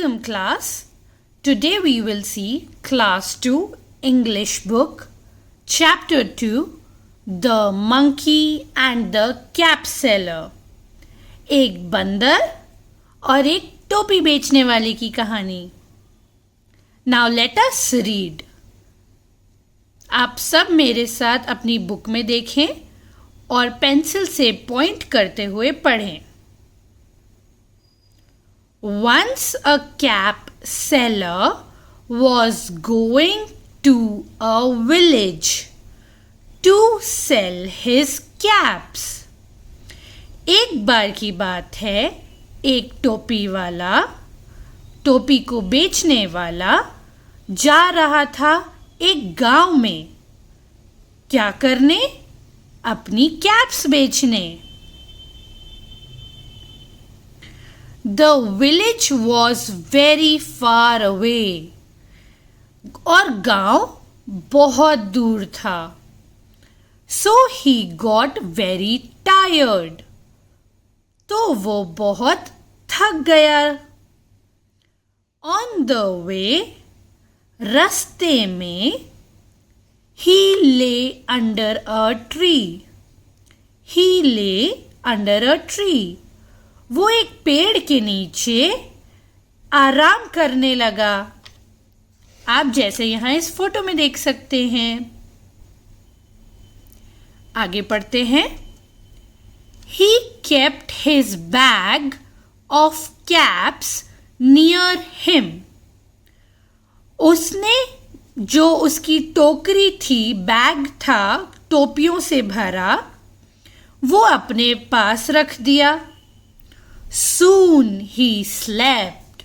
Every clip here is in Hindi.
Welcome class. Today we will see class 2 English book chapter 2 The Monkey and the Cap Seller. एक बंदर और एक टोपी बेचने वाले की कहानी. Now let us read. आप सब मेरे साथ अपनी बुक में देखें और पेंसिल से पॉइंट करते हुए पढ़ें. Once a cap seller was going to a village to sell his caps. एक बार की बात है, एक टोपी वाला टोपी को बेचने वाला जा रहा था एक गांव में. क्या करने? अपनी कैप्स बेचने. The village was very far away. और गांव बहुत दूर था. So he got very tired. तो वो बहुत थक गया. On the way, रास्ते में, he lay under a tree. He lay under a tree. वो एक पेड़ के नीचे आराम करने लगा. आप जैसे यहाँ इस फोटो में देख सकते हैं. आगे पढ़ते हैं. He kept his bag of caps near him. उसने जो उसकी टोकरी थी, बैग था टोपियों से भरा, वो अपने पास रख दिया. Soon he slept.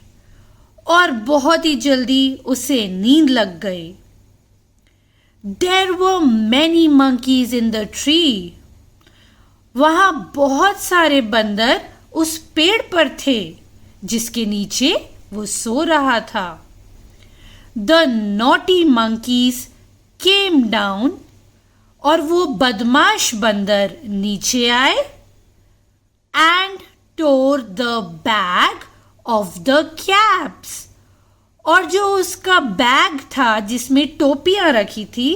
और बहुत ही जल्दी उसे नींद लग गई. There were many monkeys in the tree. वहाँ बहुत सारे बंदर उस पेड़ पर थे जिसके नीचे वो सो रहा था. The naughty monkeys came down. और वो बदमाश बंदर नीचे आए and tore the bag of the caps. और जो उसका बैग था जिसमें टोपियां रखी थी,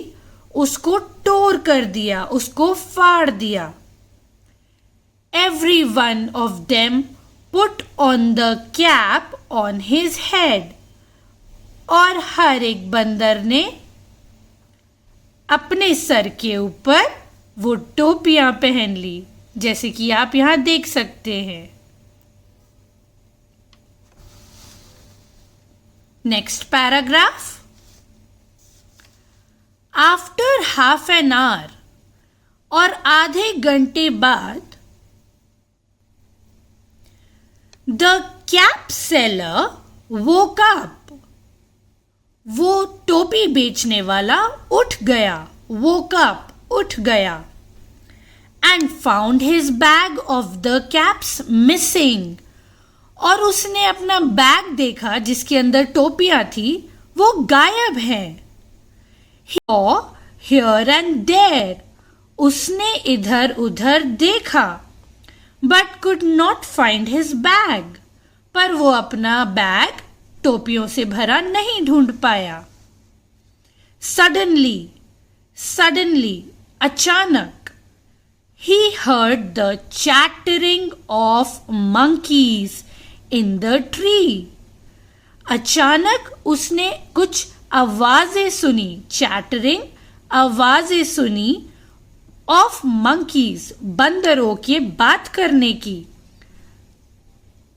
उसको टोर कर दिया, उसको फाड़ दिया. Every one of them put on the cap on his head. और हर एक बंदर ने अपने सर के ऊपर वो टोपियां पहन ली, जैसे कि आप यहां देख सकते हैं. Next paragraph. After half an hour. और आधे घंटे बाद, the cap seller woke up. वो टोपी बेचने वाला उठ गया. वोक अप, उठ गया. And found his bag of the caps missing. और उसने अपना बैग देखा जिसके अंदर टोपियां थी, वो गायब है. He saw here and there. उसने इधर उधर देखा, but could not find his bag. पर वो अपना बैग टोपियों से भरा नहीं ढूंढ पाया. Suddenly, अचानक, he heard the chattering of monkeys in the tree. अचानक उसने कुछ आवाजें सुनी. chattering, आवाजें सुनी of monkeys, बंदरों के बात करने की.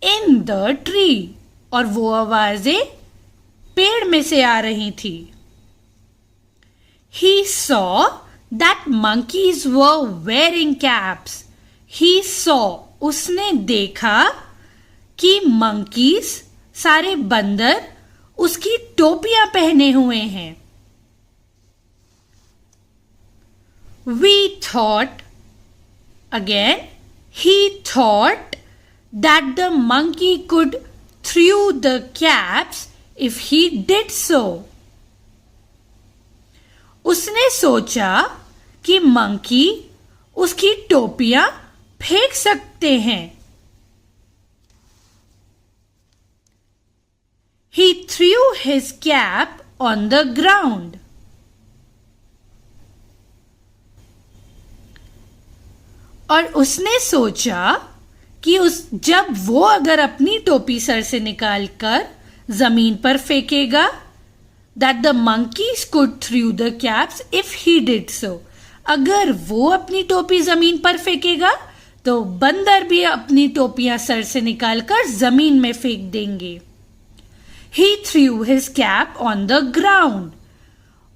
in the tree, और वो आवाजें पेड़ में से आ रही थी. He saw that monkeys were wearing caps. He saw, उसने देखा कि monkeys, सारे बंदर, उसकी टोपियां पहने हुए हैं. We thought, again, he thought that the monkey could throw the caps if he did so. उसने सोचा कि मंकी उसकी टोपियां फेंक सकते हैं. He threw his cap on the ground. और उसने सोचा कि जब वो अगर अपनी टोपी सर से निकालकर जमीन पर फेंकेगा, that the monkeys could throw the caps if he did so. अगर वो अपनी टोपी जमीन पर फेंकेगा तो बंदर भी अपनी टोपियां सर से निकालकर जमीन में फेंक देंगे. He threw his cap on the ground.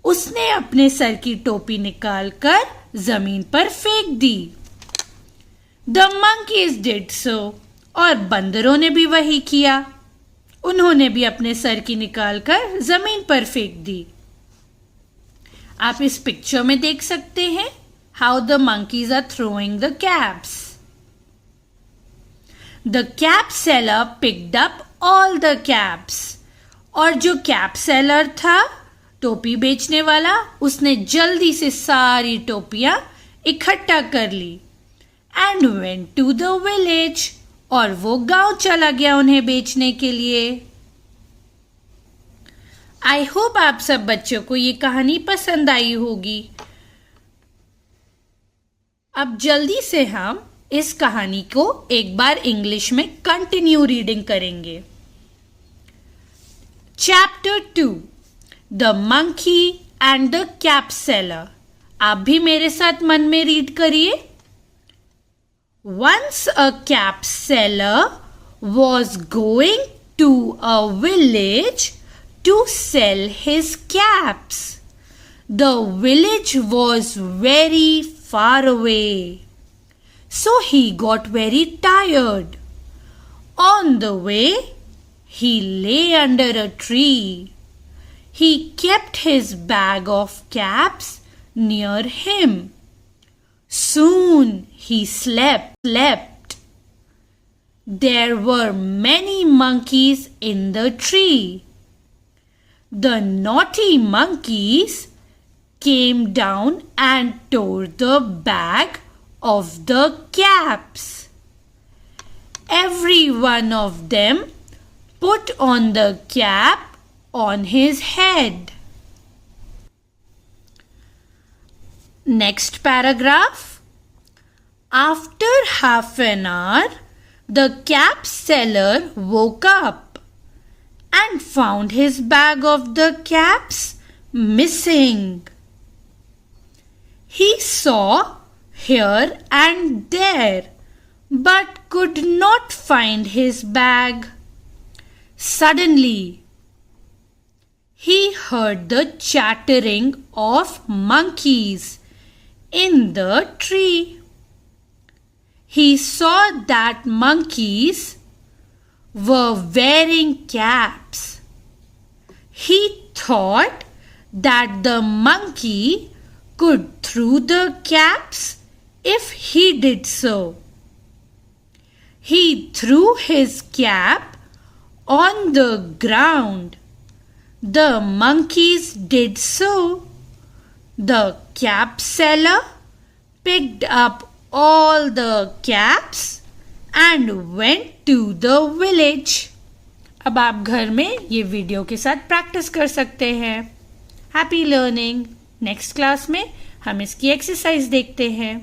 उसने अपने सर की टोपी निकालकर जमीन पर फेंक दी. The monkeys did so. और बंदरों ने भी वही किया. उन्होंने भी अपने सर की निकालकर जमीन पर फेंक दी. आप इस पिक्चर में देख सकते हैं how the monkeys are throwing the caps. The cap seller picked up all the caps. और जो कैप सेलर था, टोपी बेचने वाला, उसने जल्दी से सारी टोपियां इकट्ठा कर ली. And went to the village. और वो गांव चला गया उन्हें बेचने के लिए. आई होप आप सब बच्चों को ये कहानी पसंद आई होगी. अब जल्दी से हम इस कहानी को एक बार इंग्लिश में कंटिन्यू रीडिंग करेंगे. Chapter 2 the monkey and the cap seller. आप भी मेरे साथ मन में रीड करिए. Once a cap seller was going to a village to sell his caps. The village was very far away, so he got very tired. On the way, he lay under a tree. He kept his bag of caps near him. Soon he slept. There were many monkeys in the tree. The naughty monkeys came down and tore the bag of the caps. Every one of them put on the cap on his head. Next paragraph. After half an hour, the cap seller woke up and found his bag of the caps missing. He saw here and there, but could not find his bag. Suddenly, he heard the chattering of monkeys in the tree. He saw that monkeys were wearing caps. He thought that the monkey could throw the caps if he did so. He threw his cap on the ground. The monkeys did so. The cap seller picked up all the caps and went to the village. अब आप घर में ये वीडियो के साथ प्रैक्टिस कर सकते हैं. Happy learning. नेक्स्ट क्लास में हम इसकी एक्सरसाइज देखते हैं.